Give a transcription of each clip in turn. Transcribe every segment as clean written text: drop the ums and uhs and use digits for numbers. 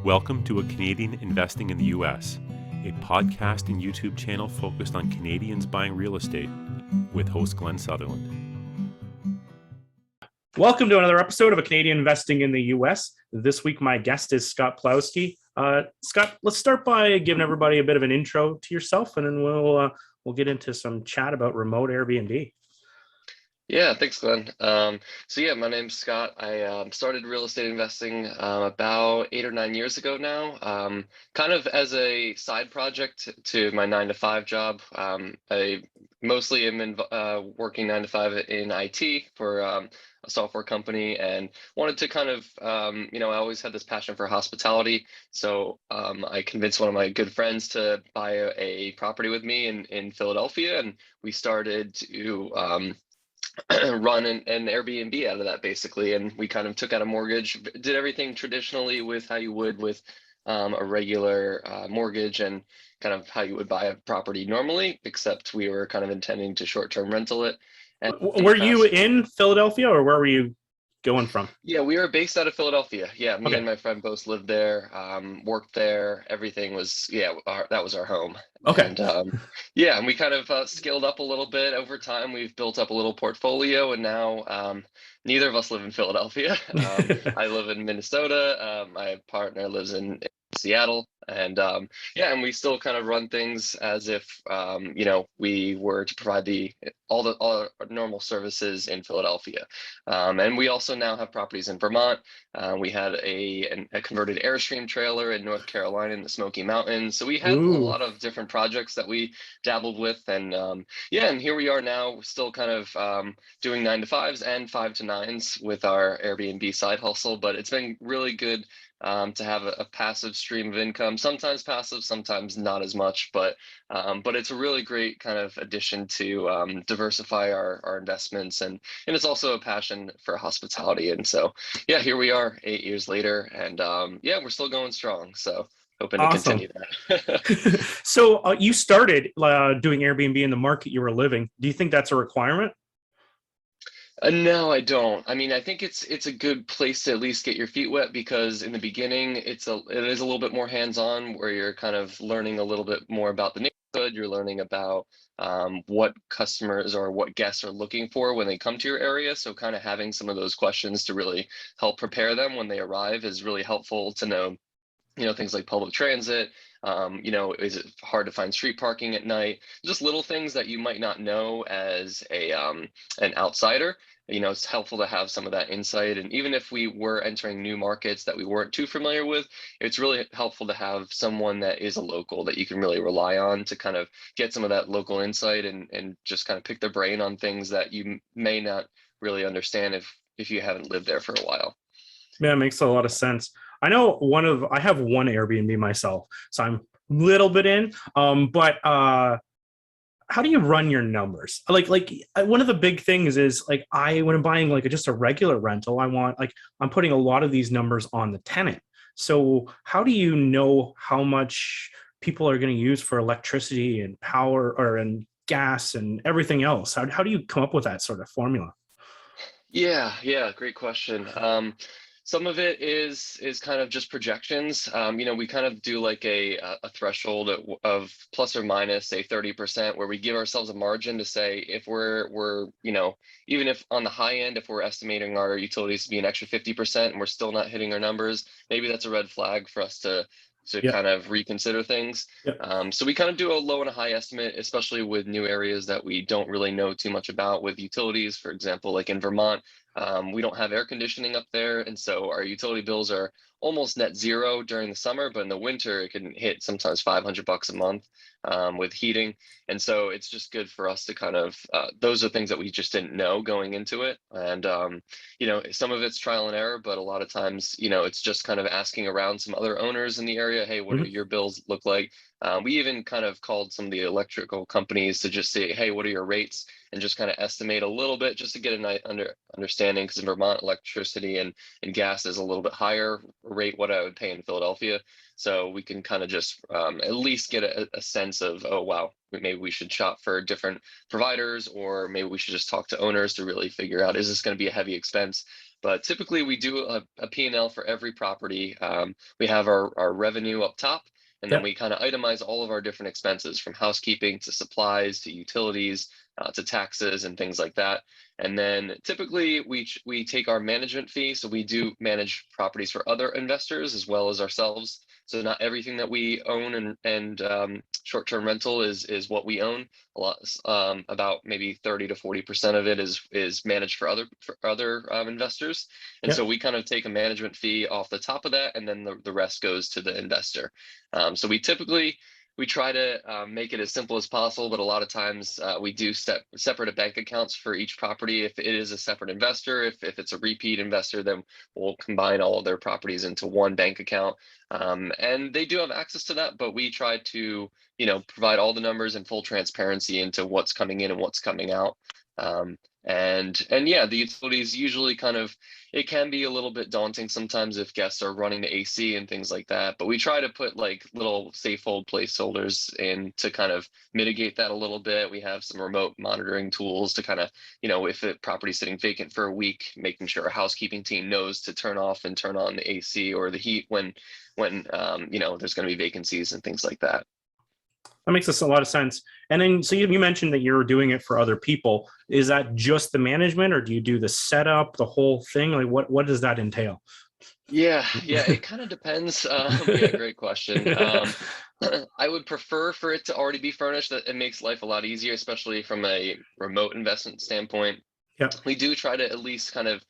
Welcome to A Canadian Investing in the U.S., a podcast and YouTube channel focused on Canadians buying real estate with host Glenn Sutherland. Welcome to another episode of A Canadian Investing in the U.S. This week, my guest is Scott Pawlowski. Scott, let's start by giving everybody a bit of an intro to yourself, and then we'll get into some chat about remote Airbnb. Yeah, thanks, Glenn. My name's Scott. I started real estate investing about 8 or 9 years ago now, kind of as a side project to my 9-to-5 job. I mostly am working 9 to 5 in IT for a software company, and wanted to kind of, I always had this passion for hospitality. So I convinced one of my good friends to buy a property with me in Philadelphia, and we started to run an Airbnb out of that basically. And we kind of took out a mortgage, did everything traditionally with how you would with a regular mortgage, and kind of how you would buy a property normally, except we were kind of intending to short-term rental it. And were you in Philadelphia, or where were you going from? Yeah, we were based out of Philadelphia. Yeah, me Okay. and my friend both lived there, worked there. Everything was, that was our home. Okay. And and we kind of scaled up a little bit over time. We've built up a little portfolio, and now neither of us live in Philadelphia. I live in Minnesota. My partner lives in Seattle, and and we still kind of run things as if we were to provide all our normal services in Philadelphia. And we also now have properties in Vermont. We had a converted Airstream trailer in North Carolina in the Smoky Mountains. So we had a lot of different projects that we dabbled with, and and here we are now, still kind of doing 9-to-5s and 5-to-9s with our Airbnb side hustle. But it's been really good to have a passive stream of income, sometimes passive, sometimes not as much, but it's a really great kind of addition to diversify our investments, and it's also a passion for hospitality. And so, here we are 8 years later, and we're still going strong. So hoping to continue that. So you started doing Airbnb in the market you were living. Do you think that's a requirement? No, I don't. I mean, I think it's a good place to at least get your feet wet, because in the beginning it is a little bit more hands-on, where you're kind of learning a little bit more about the neighborhood. You're learning about what customers or what guests are looking for when they come to your area. So kind of having some of those questions to really help prepare them when they arrive is really helpful to know. Things like public transit. Is it hard to find street parking at night? Just little things that you might not know as an outsider. It's helpful to have some of that insight. And even if we were entering new markets that we weren't too familiar with, it's really helpful to have someone that is a local that you can really rely on to kind of get some of that local insight, and just kind of pick their brain on things that you may not really understand if you haven't lived there for a while. Yeah, it makes a lot of sense. I know I have one Airbnb myself, so I'm a little bit in. But how do you run your numbers? Like one of the big things is when I'm buying just a regular rental, I'm putting a lot of these numbers on the tenant. So how do you know how much people are going to use for electricity and power and gas and everything else? How do you come up with that sort of formula? Yeah, great question. Some of it is kind of just projections. We kind of do like a threshold of plus or minus, say 30%, where we give ourselves a margin to say if we're even if on the high end, if we're estimating our utilities to be an extra 50% and we're still not hitting our numbers, maybe that's a red flag for us to kind of reconsider things. So we kind of do a low and a high estimate, especially with new areas that we don't really know too much about with utilities. For example, like in Vermont, we don't have air conditioning up there, and so our utility bills are almost net zero during the summer, but in the winter it can hit sometimes $500 a month with heating. And so it's just good for us to kind of those are things that we just didn't know going into it. And some of it's trial and error, but a lot of times it's just kind of asking around some other owners in the area, hey, what do your bills look like? We even kind of called some of the electrical companies to just say, hey, what are your rates? And just kind of estimate a little bit just to get an understanding, because in Vermont, electricity and gas is a little bit higher rate what I would pay in Philadelphia. So we can kind of just at least get a sense of, oh, wow, maybe we should shop for different providers, or maybe we should just talk to owners to really figure out, is this going to be a heavy expense? But typically we do a P&L for every property. We have our revenue up top, and then Yep. we kind of itemize all of our different expenses, from housekeeping to supplies to utilities to taxes and things like that. And then typically we take our management fee. So we do manage properties for other investors as well as ourselves. So not everything that we own and short-term rental is what we own. A lot, about maybe 30 to 40% of it is managed for other investors. And Yep. so we kind of take a management fee off the top of that, and then the rest goes to the investor. So we try to make it as simple as possible, but a lot of times we do separate bank accounts for each property. If it is a separate investor, if it's a repeat investor, then we'll combine all of their properties into one bank account. And they do have access to that, but we try to, provide all the numbers and full transparency into what's coming in and what's coming out. And yeah, the utilities usually it can be a little bit daunting sometimes if guests are running the AC and things like that, but we try to put like little safe hold placeholders in to kind of mitigate that a little bit. We have some remote monitoring tools to kind of, if the property's sitting vacant for a week, making sure a housekeeping team knows to turn off and turn on the AC or the heat when there's going to be vacancies and things like that. That makes a lot of sense. And then, so you mentioned that you're doing it for other people. Is that just the management, or do you do the setup, the whole thing? Like, what does that entail? Yeah, it kind of depends. Yeah, great question. I would prefer for it to already be furnished. That it makes life a lot easier, especially from a remote investment standpoint. Yep. We do try to at least kind of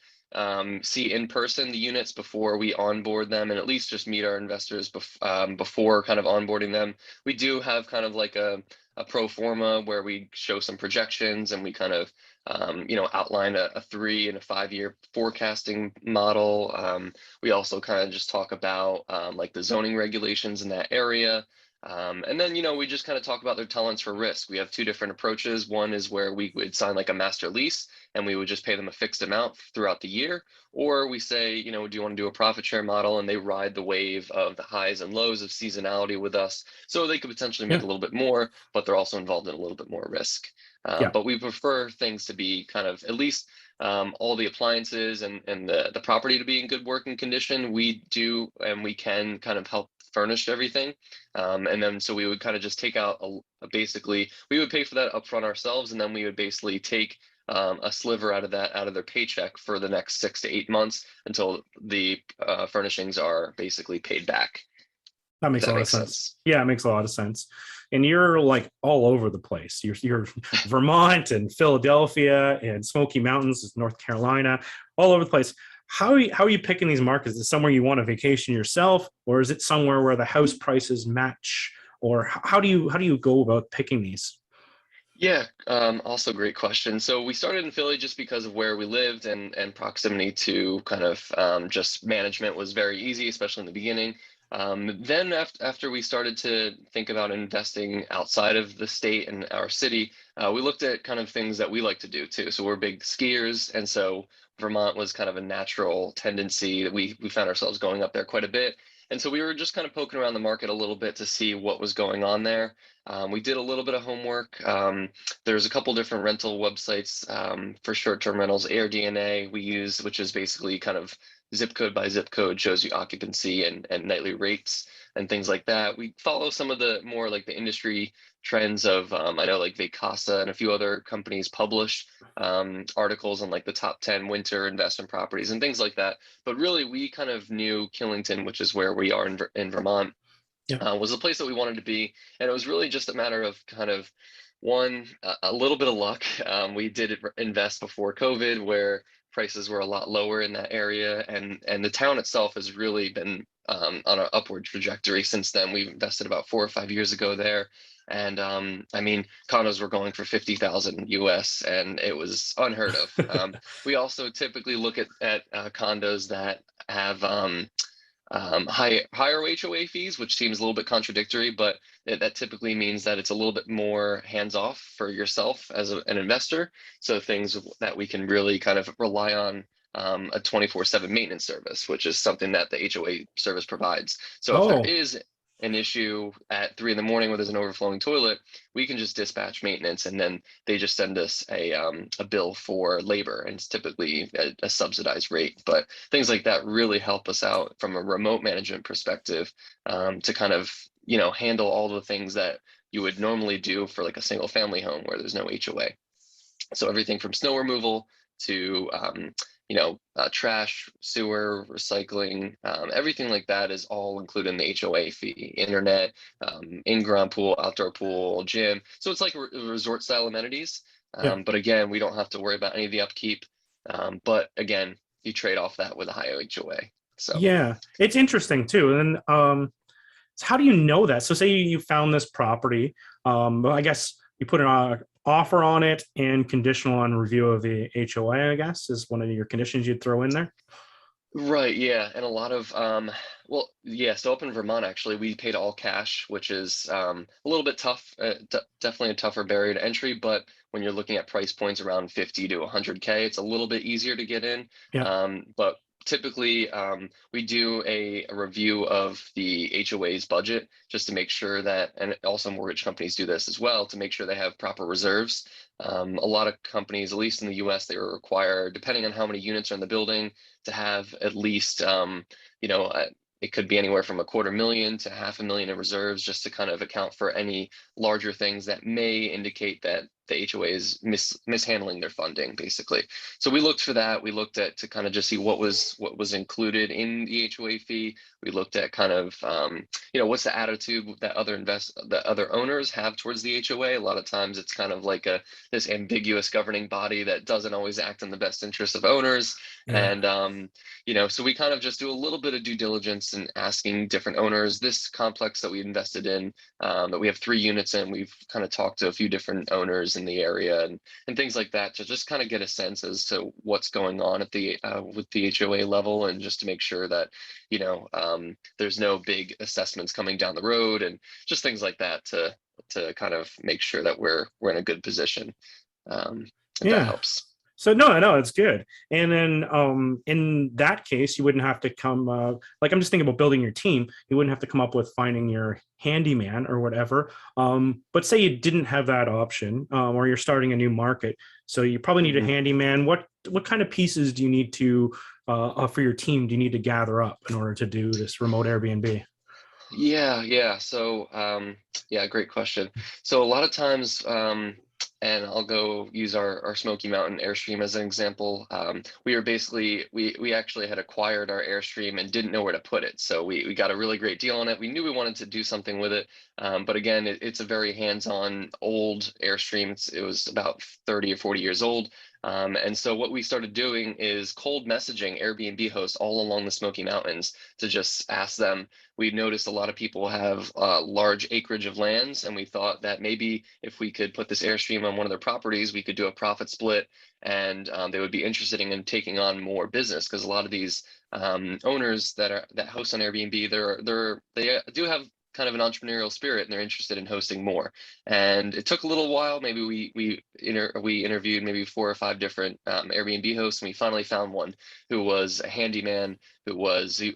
see in person the units before we onboard them, and at least just meet our investors before kind of onboarding them. We do have kind of like a pro forma where we show some projections, and we kind of outline a 3 and a 5 year forecasting model. We also kind of just talk about like the zoning regulations in that area. And then, we just kind of talk about their tolerance for risk. We have 2 different approaches. One is where we would sign like a master lease, and we would just pay them a fixed amount throughout the year. Or we say, do you want to do a profit share model? And they ride the wave of the highs and lows of seasonality with us. So they could potentially make a little bit more, but they're also involved in a little bit more risk. But we prefer things to be kind of at least all the appliances and the property to be in good working condition. We do, and we can kind of help furnish everything. And then so we would kind of just take out basically we would pay for that upfront ourselves, and then we would basically take a sliver out of their paycheck for the next 6 to 8 months until the furnishings are basically paid back. That makes a lot of sense. Yeah, it makes a lot of sense. And you're like all over the place. You're Vermont and Philadelphia and Smoky Mountains, North Carolina, all over the place. How are you picking these markets? Is it somewhere you want to vacation yourself, or is it somewhere where the house prices match? Or how do you go about picking these? Yeah, also great question. So we started in Philly just because of where we lived, and proximity to kind of just management was very easy, especially in the beginning. Then after we started to think about investing outside of the state and our city, we looked at kind of things that we like to do too. So we're big skiers, and so Vermont was kind of a natural tendency that we found ourselves going up there quite a bit. And so we were just kind of poking around the market a little bit to see what was going on there. We did a little bit of homework. There's a couple different rental websites for short-term rentals. AirDNA we use, which is basically kind of zip code by zip code, shows you occupancy and nightly rates and things like that. We follow some of the more like the industry trends of, I know like Vacasa and a few other companies publish articles on like the top 10 winter investment properties and things like that. But really we kind of knew Killington, which is where we are in Vermont, was the place that we wanted to be. And it was really just a matter of kind of a little bit of luck. We did invest before COVID, where prices were a lot lower in that area, and the town itself has really been on an upward trajectory since then. We've invested about 4 or 5 years ago there, and I mean, condos were going for 50,000 US, and it was unheard of. We also typically look at condos that have higher HOA fees, which seems a little bit contradictory, but that typically means that it's a little bit more hands-off for yourself as an investor. So things that we can really kind of rely on a 24/7 maintenance service, which is something that the HOA service provides. So if there is an issue at 3 a.m. where there's an overflowing toilet, we can just dispatch maintenance, and then they just send us a bill for labor, and it's typically a subsidized rate. But things like that really help us out from a remote management perspective, to kind of, handle all the things that you would normally do for like a single family home where there's no HOA. So everything from snow removal to trash, sewer, recycling, everything like that is all included in the HOA fee. Internet, in-ground pool, outdoor pool, gym. So it's like resort style amenities. Yeah. But again, we don't have to worry about any of the upkeep. But again, you trade off that with a high HOA. So Yeah, it's interesting too. And so how do you know that? So say you found this property, I guess you put an offer on it and conditional on review of the HOA, I guess, is one of your conditions you'd throw in there. right, yeah, and a lot of well, yeah. So up in Vermont, actually, we paid all cash, which is a little bit tough. Definitely a tougher barrier to entry. But when you're looking at price points around 50 to 100K, it's a little bit easier to get in. Yeah. But typically, we do a review of the HOA's budget just to make sure that, and also mortgage companies do this as well, to make sure they have proper reserves. A lot of companies, at least in the US, they were required, depending on how many units are in the building, to have at least, it could be anywhere from $250,000 to $500,000 in reserves, just to kind of account for any larger things that may indicate that the HOA is mishandling their funding, basically. So we looked for that. We looked at to kind of just see what was included in the HOA fee. We looked at kind of what's the attitude that other owners have towards the HOA. A lot of times it's kind of like this ambiguous governing body that doesn't always act in the best interest of owners. Yeah. And so we kind of just do a little bit of due diligence and asking different owners. This complex that we invested in, that we have 3 units in, we've kind of talked to a few different owners in the area and things like that, to just kind of get a sense as to what's going on at the with the HOA level, and just to make sure that there's no big assessments coming down the road, and just things like that to kind of make sure that we're in a good position. If that Yeah. helps. So no, it's good. And then in that case, you wouldn't have to come like I'm just thinking about building your team. You wouldn't have to come up with finding your handyman or whatever. But say you didn't have that option, or you're starting a new market, so you probably need a handyman. What kind of pieces do you need to for your team? Do you need to gather up in order to do this remote Airbnb? Yeah. So, great question. So a lot of times, and I'll go use our Smoky Mountain Airstream as an example. We actually had acquired our Airstream and didn't know where to put it. So we got a really great deal on it. We knew we wanted to do something with it. But again, it's a very hands-on old Airstream. It was about 30 or 40 years old. And so what we started doing is cold messaging Airbnb hosts all along the Smoky Mountains to just ask them. We noticed a lot of people have large acreage of lands, and we thought that maybe if we could put this Airstream on one of their properties, we could do a profit split, and they would be interested in taking on more business, because a lot of these owners that host on Airbnb, they do have kind of an entrepreneurial spirit, and they're interested in hosting more. And it took a little while. Maybe we interviewed maybe 4 or 5 different Airbnb hosts, and we finally found one who was a handyman, who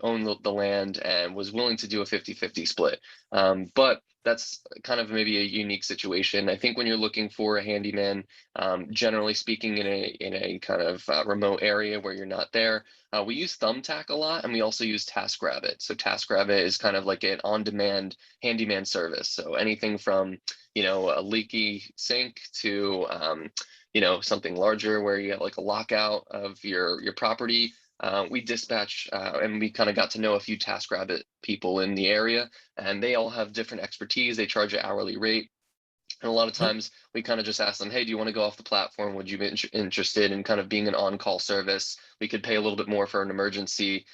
owned the land and was willing to do a 50-50 split. But that's kind of maybe a unique situation. I think when you're looking for a handyman, generally speaking, in a kind of remote area where you're not there, we use Thumbtack a lot, and we also use TaskRabbit. So TaskRabbit is kind of like an on-demand handyman service. So anything from a leaky sink to something larger where you have like a lockout of your property. We dispatch, and we kind of got to know a few TaskRabbit people in the area, and they all have different expertise. They charge an hourly rate. And a lot of times we kind of just ask them, hey, do you want to go off the platform? Would you be interested in kind of being an on-call service? We could pay a little bit more for an emergency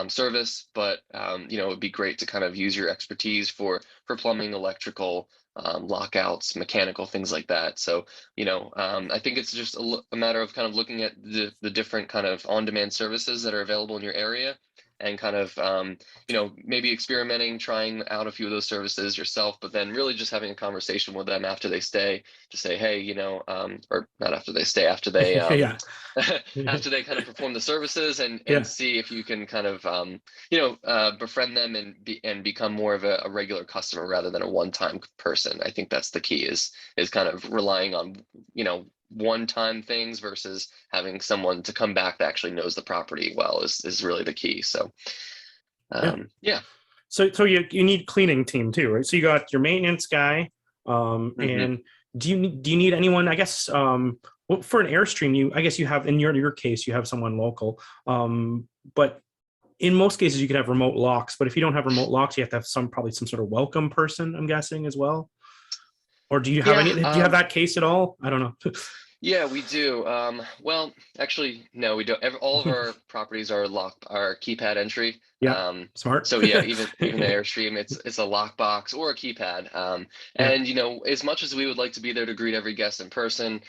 service, but it would be great to kind of use your expertise for plumbing, electrical, lockouts, mechanical, things like that. So, I think it's just a matter of kind of looking at the different kind of on-demand services that are available in your area, and kind of, maybe experimenting, trying out a few of those services yourself, but then really just having a conversation with them after they stay to say, hey, or not after they stay, after they, Yeah. after they kind of perform the services and Yeah. see if you can kind of, befriend them and become more of a regular customer rather than a one-time person. I think that's the key is kind of relying on, one-time things versus having someone to come back that actually knows the property well is really the key. So, yeah. So you need cleaning team too, right? So you got your maintenance guy, and do you need anyone? I guess well, for an Airstream, I guess you have in your case you have someone local, but in most cases you could have remote locks. But if you don't have remote locks, you have to have probably some sort of welcome person, I'm guessing as well. Or do you have Yeah, do you have that case at all? I don't know. yeah, we do. Well, actually, no, we don't. All of our properties are keypad entry. Yeah, smart. So yeah, even the Airstream, it's a lockbox or a keypad. Yeah. And as much as we would like to be there to greet every guest in person,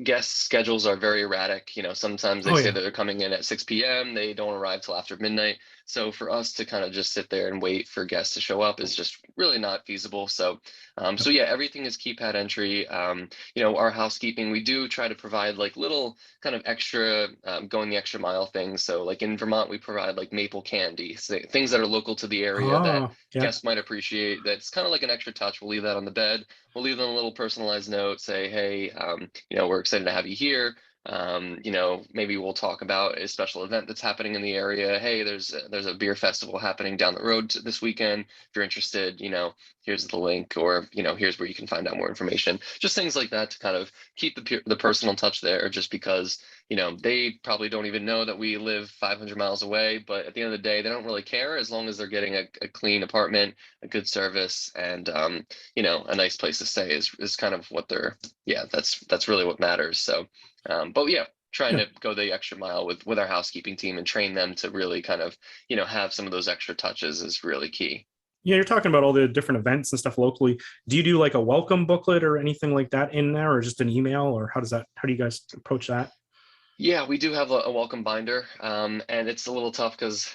guest schedules are very erratic. Sometimes they Oh, say yeah. that they're coming in at 6 p.m. They don't arrive till after midnight. So for us to kind of just sit there and wait for guests to show up is just really not feasible. So, so yeah, everything is keypad entry. Our housekeeping, we do try to provide like little kind of extra going the extra mile things. So like in Vermont, we provide like maple candy, so things that are local to the area that Oh, yeah. guests might appreciate. That's kind of like an extra touch. We'll leave that on the bed. We'll leave them a little personalized note, say, hey, we're excited to have you here. Maybe we'll talk about a special event that's happening in the area. Hey, there's a beer festival happening down the road this weekend. If you're interested, here's the link, or here's where you can find out more information. Just things like that to kind of keep the personal touch there. Just because they probably don't even know that we live 500 miles away, but at the end of the day, they don't really care as long as they're getting a clean apartment, a good service, and a nice place to stay is kind of what they're. Yeah, that's really what matters. So. But yeah, trying Yeah. to go the extra mile with our housekeeping team and train them to really kind of, have some of those extra touches is really key. Yeah, you're talking about all the different events and stuff locally. Do you do like a welcome booklet or anything like that in there, or just an email, or how do you guys approach that? Yeah, we do have a welcome binder, and it's a little tough because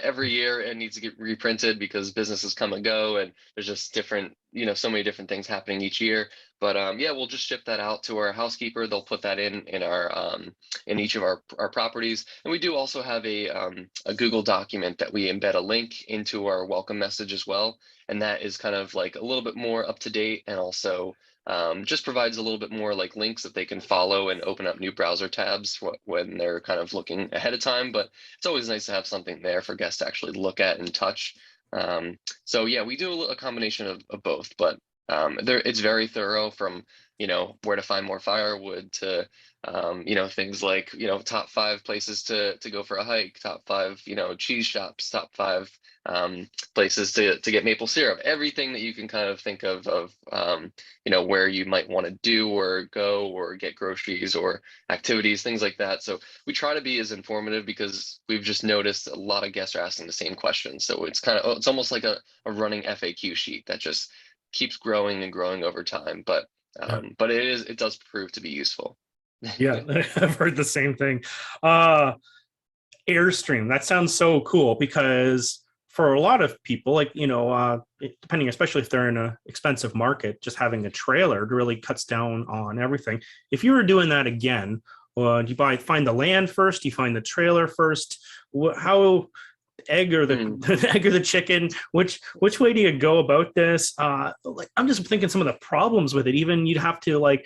every year it needs to get reprinted because businesses come and go, and there's just different, so many different things happening each year. But yeah, we'll just ship that out to our housekeeper. They'll put that in our in each of our properties, and we do also have a Google document that we embed a link into our welcome message as well, and that is kind of like a little bit more up to date and also. Just provides a little bit more like links that they can follow and open up new browser tabs when they're kind of looking ahead of time. But it's always nice to have something there for guests to actually look at and touch. So yeah, we do a combination of both, but it's very thorough from, where to find more firewood to, things like, top 5 places to go for a hike, top 5, cheese shops, top 5 places to get maple syrup, everything that you can kind of think of, where you might want to do or go or get groceries or activities, things like that. So we try to be as informative because we've just noticed a lot of guests are asking the same questions. So it's almost like a running FAQ sheet that just keeps growing and growing over time. But it does prove to be useful. Yeah, I've heard the same thing. Airstream, that sounds so cool because for a lot of people, like, depending, especially if they're in an expensive market, just having a trailer really cuts down on everything. If you were doing that again, you find the land first, you find the trailer first, how egg or the egg or the chicken, which way do you go about this? Like, I'm just thinking some of the problems with it. Even you'd have to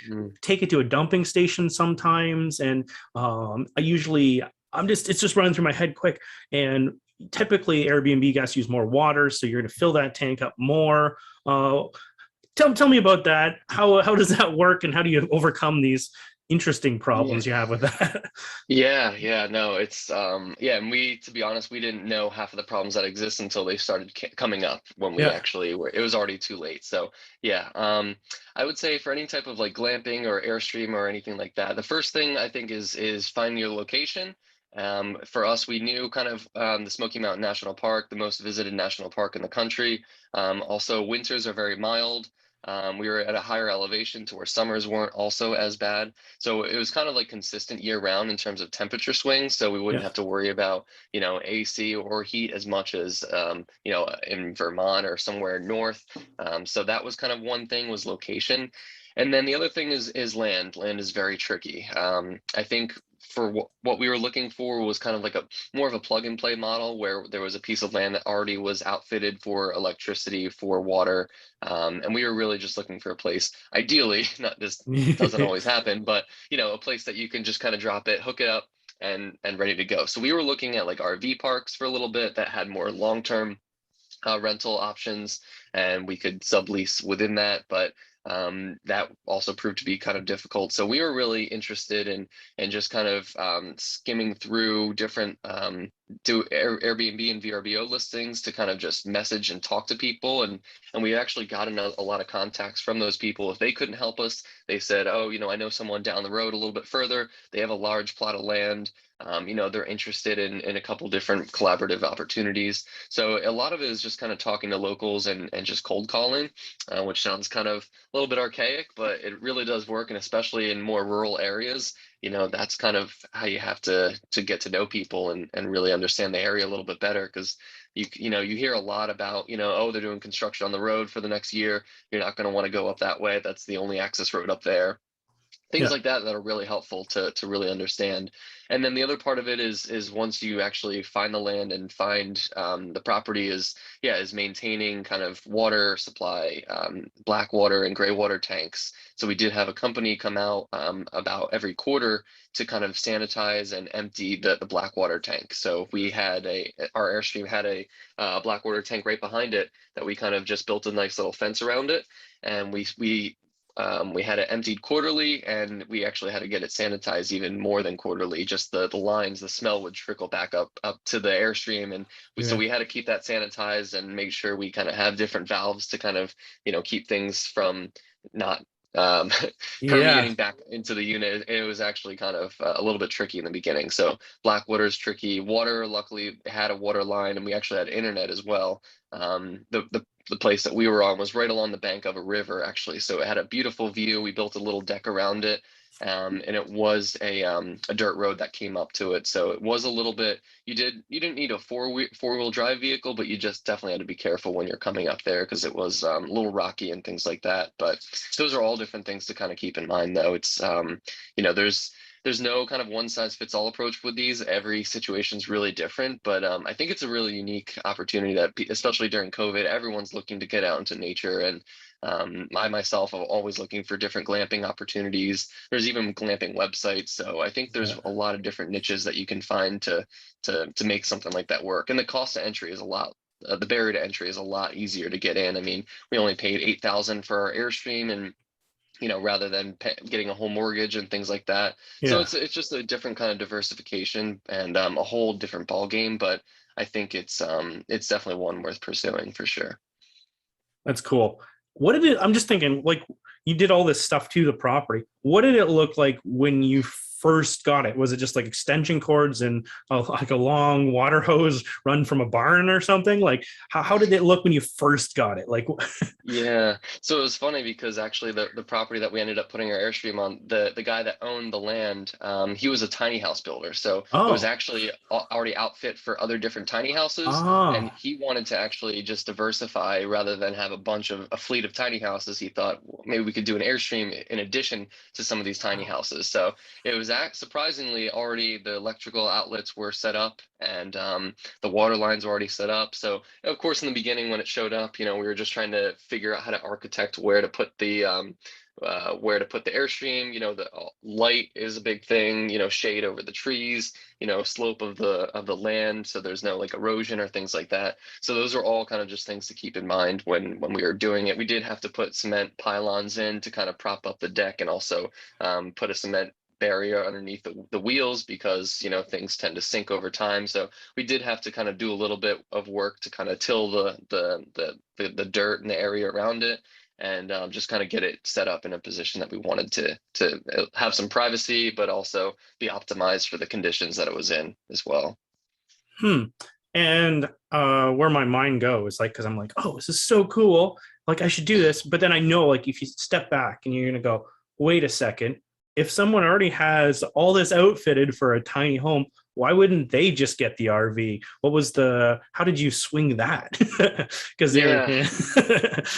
take it to a dumping station sometimes, and it's just running through my head quick. And typically Airbnb guests use more water, so you're going to fill that tank up more. Tell me about that. How does that work, and how do you overcome these interesting problems you have with that? Yeah, no, it's and we, to be honest, we didn't know half of the problems that exist until they started coming up when we actually were, it was already too late. So yeah, I would say for any type of like glamping or Airstream or anything like that, the first thing I think is finding your location. For us, we knew kind of the Smoky Mountain National Park, the most visited national park in the country. Also, winters are very mild. We were at a higher elevation to where summers weren't also as bad. So it was kind of like consistent year round in terms of temperature swings. So we wouldn't Yeah. have to worry about, AC or heat as much as, in Vermont or somewhere north. So that was kind of one thing, was location. And then the other thing is land. Land is very tricky. I think for what we were looking for was kind of like a more of a plug and play model, where there was a piece of land that already was outfitted for electricity, for water. And we were really just looking for a place, ideally, not this doesn't always happen, but a place that you can just kind of drop it, hook it up, and ready to go. So we were looking at like RV parks for a little bit that had more long-term rental options, and we could sublease within that, but that also proved to be kind of difficult. So we were really interested in just kind of skimming through different Airbnb and VRBO listings to kind of just message and talk to people, and we actually got a lot of contacts from those people. If they couldn't help us, they said, oh, I know someone down the road a little bit further. They have a large plot of land. They're interested in a couple different collaborative opportunities. So a lot of it is just kind of talking to locals and just cold calling, which sounds kind of a little bit archaic, but it really does work. And especially in more rural areas, that's kind of how you have to get to know people and really understand the area a little bit better. Because you hear a lot about, oh, they're doing construction on the road for the next year. You're not going to want to go up that way. That's the only access road up there. Things Yeah. like that are really helpful to really understand. And then the other part of it is once you actually find the land and find the property is maintaining kind of water supply, black water and gray water tanks. So we did have a company come out about every quarter to kind of sanitize and empty the black water tank. So we had our Airstream had a black water tank right behind it that we kind of just built a nice little fence around it, and we had it emptied quarterly, and we actually had to get it sanitized even more than quarterly. Just the lines, the smell would trickle back up to the Airstream, and so we had to keep that sanitized and make sure we kind of have different valves to kind of keep things from not Yeah. permeating back into the unit. It was actually kind of a little bit tricky in the beginning. So Blackwater is tricky. Water, luckily, had a water line, and we actually had internet as well. The place that we were on was right along the bank of a river, actually. So it had a beautiful view. We built a little deck around it. And it was a dirt road that came up to it. So it was a little bit, you didn't need a four-wheel drive vehicle, but you just definitely had to be careful when you're coming up there, because it was a little rocky and things like that. But those are all different things to kind of keep in mind, though. It's, there's no kind of one size fits all approach with these. Every situation is really different, but I think it's a really unique opportunity that, especially during COVID, everyone's looking to get out into nature. And I myself am always looking for different glamping opportunities. There's even glamping websites. So I think there's a lot of different niches that you can find to make something like that work. And the cost of entry is a lot. The barrier to entry is a lot easier to get in. I mean, we only paid $8,000 for our Airstream, and rather than getting a home mortgage and things like that. So it's just a different kind of diversification and a whole different ball game. But I think it's definitely one worth pursuing for sure. That's cool. What did it, I'm just thinking, like, you did all this stuff to the property. What did it look like when you first got it? Was it just like extension cords and like a long water hose run from a barn or something? Like, how did it look when you first got it? Like, Yeah. So it was funny because actually the property that we ended up putting our Airstream on, the guy that owned the land, he was a tiny house builder. So it was actually already outfit for other different tiny houses. And he wanted to actually just diversify rather than have a fleet of tiny houses. He thought, well, maybe we could do an Airstream in addition to some of these tiny houses. So it was surprisingly already the electrical outlets were set up, and the water lines were already set up. So of course, in the beginning when it showed up, we were just trying to figure out how to architect where to put the Airstream. The light is a big thing. Shade over the trees. Slope of the land, so there's no like erosion or things like that. So those are all kind of just things to keep in mind when we were doing it. We did have to put cement pylons in to kind of prop up the deck, and also put a cement barrier underneath the wheels, because things tend to sink over time. So we did have to kind of do a little bit of work to kind of till the dirt in the area around it, and just kind of get it set up in a position that we wanted to have some privacy, but also be optimized for the conditions that it was in as well. And where my mind goes, like, because I'm like, oh, this is so cool. like I should do this, but then I know, like, if you step back and you're gonna go, wait a second, if someone already has all this outfitted for a tiny home, why wouldn't they just get the RV? How did you swing that? Because they're, Yeah.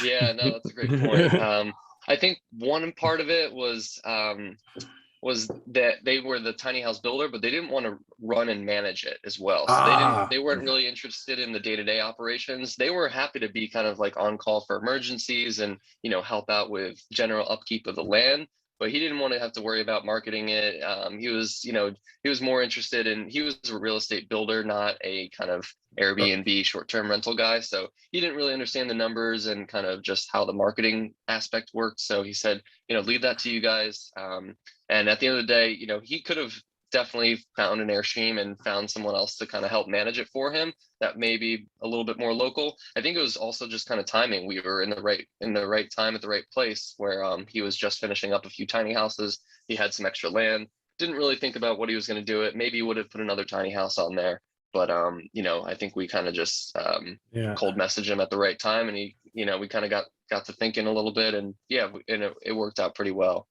Yeah, no, that's a great point. I think one part of it was that they were the tiny house builder, but they didn't want to run and manage it as well. So they weren't really interested in the day-to-day operations. They were happy to be kind of like on call for emergencies and, help out with general upkeep of the land. But he didn't want to have to worry about marketing it. He was more interested in, he was a real estate builder, not a kind of Airbnb short-term rental guy. So he didn't really understand the numbers and kind of just how the marketing aspect worked. So he said, leave that to you guys. And at the end of the day, he could have definitely found an Airstream and found someone else to kind of help manage it for him that may be a little bit more local. I think it was also just kind of timing. We were in the right time at the right place where he was just finishing up a few tiny houses. He had some extra land, didn't really think about what he was going to do it. Maybe he would have put another tiny house on there. But I think we kind of just cold messaged him at the right time, and we kind of got to thinking a little bit, and it worked out pretty well.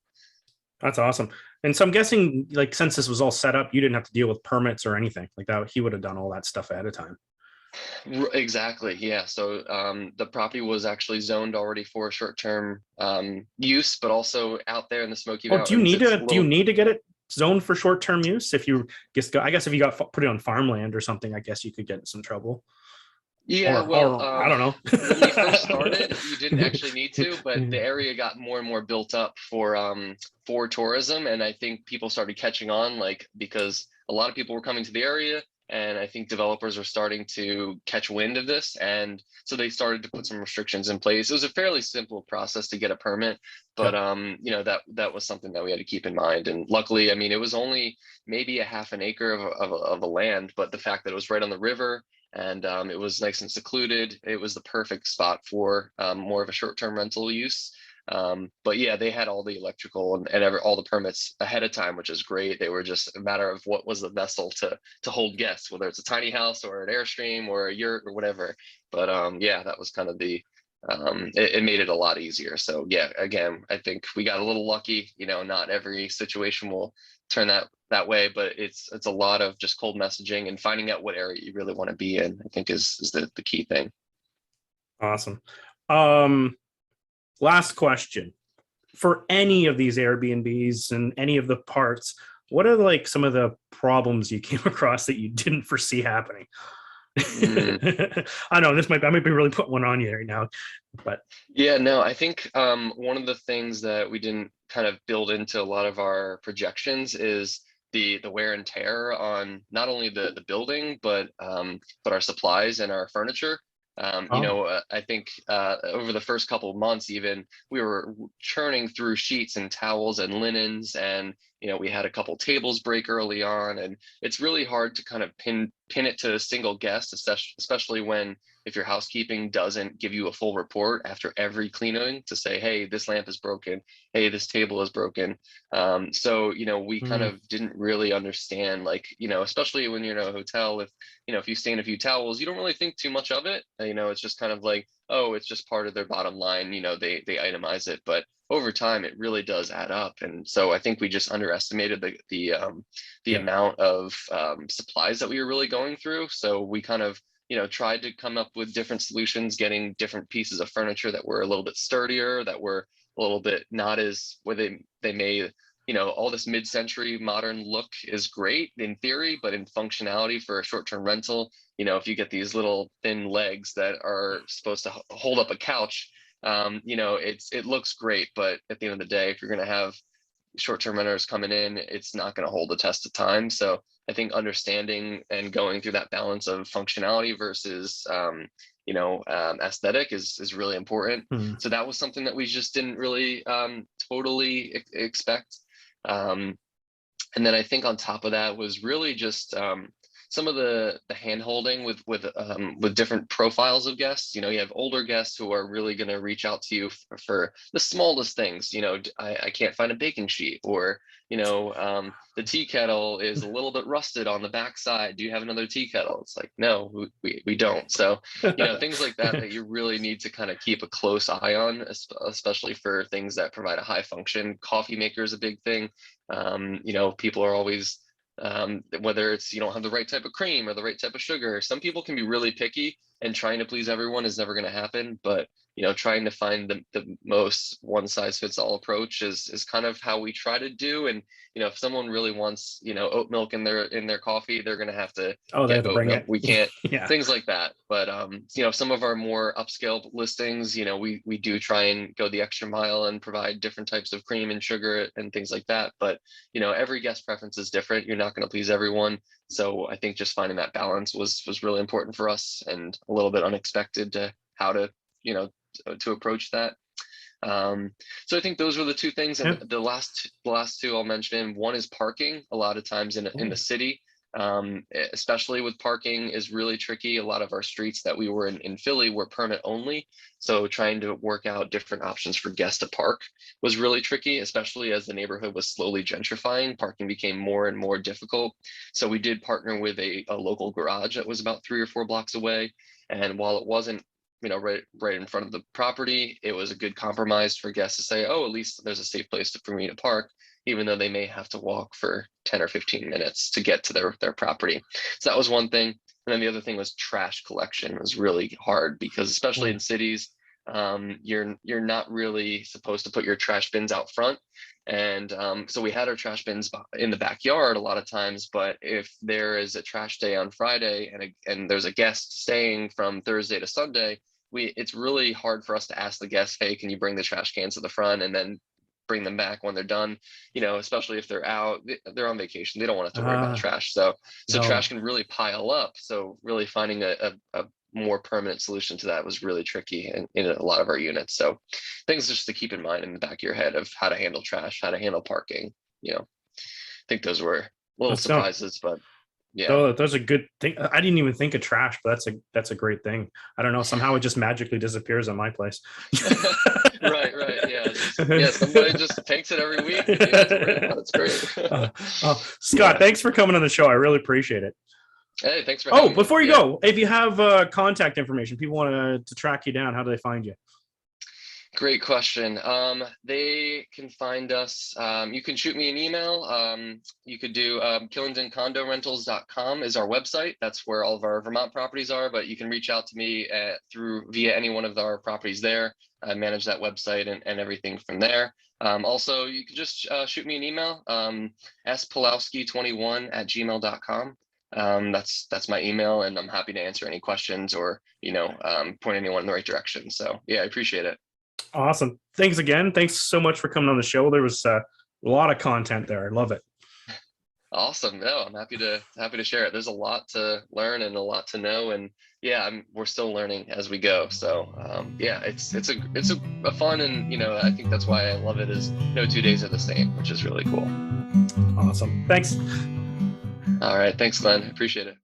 That's awesome. And so I'm guessing, like, since this was all set up, you didn't have to deal with permits or anything like that. He would have done all that stuff ahead of time. Exactly. Yeah. So the property was actually zoned already for short-term use, but also out there in the Smoky Mountains. Do you need to get it zoned for short-term use? I guess if you got put it on farmland or something, I guess you could get in some trouble. Yeah, I don't know. When we first started, you didn't actually need to, but the area got more and more built up for tourism, and I think people started catching on, like, because a lot of people were coming to the area, and I think developers are starting to catch wind of this, and so they started to put some restrictions in place. It was a fairly simple process to get a permit, but that was something that we had to keep in mind. And luckily, I mean, it was only maybe a half an acre of a land, but the fact that it was right on the river, and it was nice and secluded, it was the perfect spot for more of a short-term rental use. But yeah, they had all the electrical and all the permits ahead of time, which is great. They were just a matter of what was the vessel to hold guests, whether it's a tiny house or an Airstream or a yurt or whatever. But that was kind of it made it a lot easier. So yeah, again, I think we got a little lucky. Not every situation will turn that way, but it's a lot of just cold messaging and finding out what area you really want to be in, I think is the key thing. Awesome. Last question. For any of these Airbnbs and any of the parts, what are like some of the problems you came across that you didn't foresee happening? I know I might be really putting one on you right now, but yeah, no, I think one of the things that we didn't kind of build into a lot of our projections is the wear and tear on not only the building, but our supplies and our furniture. I think over the first couple of months, even, we were churning through sheets and towels and linens, and we had a couple tables break early on, and it's really hard to kind of pin it to a single guest, especially if your housekeeping doesn't give you a full report after every cleaning to say, hey, this lamp is broken, hey, this table is broken. So we kind of didn't really understand, like, especially when you're in a hotel, if you stain a few towels, you don't really think too much of it. It's just kind of like, oh, it's just part of their bottom line. They itemize it, but over time it really does add up. And so I think we just underestimated the amount of supplies that we were really going through. So we kind of tried to come up with different solutions, getting different pieces of furniture that were a little bit sturdier, that were a little bit not as where they may all this mid-century modern look is great in theory, but in functionality for a short-term rental, if you get these little thin legs that are supposed to hold up a couch, it looks great, but at the end of the day, if you're going to have short-term renters coming in, it's not going to hold the test of time. So I think understanding and going through that balance of functionality versus aesthetic is really important. So that was something that we just didn't really totally expect. And then I think on top of that was really just some of the hand holding with different profiles of guests. You know, you have older guests who are really going to reach out to you for the smallest things. You know, I can't find a baking sheet, or, you know, the tea kettle is a little bit rusted on the backside. Do you have another tea kettle? It's like, no, we don't. So, you know, things like that you really need to kind of keep a close eye on, especially for things that provide a high function. Coffee maker is a big thing. You know, people are always, whether it's you don't have the right type of cream or the right type of sugar. Some people can be really picky, and trying to please everyone is never going to happen. But you know, trying to find the most one size fits all approach is kind of how we try to do. And you know, if someone really wants, you know, oat milk in their coffee, they're going to have to get oat milk. We can't things like that. But you know, some of our more upscale listings, you know, we do try and go the extra mile and provide different types of cream and sugar and things like that. But you know, every guest preference is different. You're not going to please everyone. So I think just finding that balance was really important for us, and a little bit unexpected to how to, you know, to approach that. So I think those were the two things. And the last two I'll mention. One is parking. A lot of times in the city, especially with parking, is really tricky. A lot of our streets that we were in Philly were permit only. So trying to work out different options for guests to park was really tricky, especially as the neighborhood was slowly gentrifying. Parking became more and more difficult. So we did partner with a local garage that was about 3 or 4 blocks away. And while it wasn't, you know, right in front of the property, it was a good compromise for guests to say, oh, at least there's a safe place for me to park, even though they may have to walk for 10 or 15 minutes to get to their property. So that was one thing. And then the other thing was trash collection was really hard, because especially in cities, you're not really supposed to put your trash bins out front. And so we had our trash bins in the backyard a lot of times, but if there is a trash day on Friday and there's a guest staying from Thursday to Sunday, it's really hard for us to ask the guests, hey, can you bring the trash cans to the front and then bring them back when they're done, you know, especially if they're on vacation, they don't want to have to worry about trash. So trash can really pile up. So really finding a more permanent solution to that was really tricky in a lot of our units. So things just to keep in mind in the back of your head of how to handle trash, how to handle parking, you know. I think those were little surprises, but yeah. Oh, those are good thing. I didn't even think of trash, but that's a great thing. I don't know, somehow it just magically disappears at my place. Right. Yeah. Somebody just takes it every week. That's great. Scott, thanks for coming on the show. I really appreciate it. Hey, thanks for having me. Before you go, if you have contact information, people want to track you down, how do they find you? Great question. They can find us. You can shoot me an email. You could do KillingtonCondoRentals.com is our website. That's where all of our Vermont properties are, but you can reach out to me via any one of our properties there. I manage that website and everything from there. Also, you can just shoot me an email, spawlowski21@gmail.com. That's my email, and I'm happy to answer any questions or, you know, point anyone in the right direction. So yeah, I appreciate it. Awesome. Thanks again. Thanks so much for coming on the show. There was a lot of content there. I love it. Awesome. No, I'm happy to share it. There's a lot to learn and a lot to know, and yeah, we're still learning as we go. So yeah, it's a fun, and you know, I think that's why I love it, is no 2 days are the same, which is really cool. Awesome. Thanks. All right. Thanks, Glenn. Appreciate it.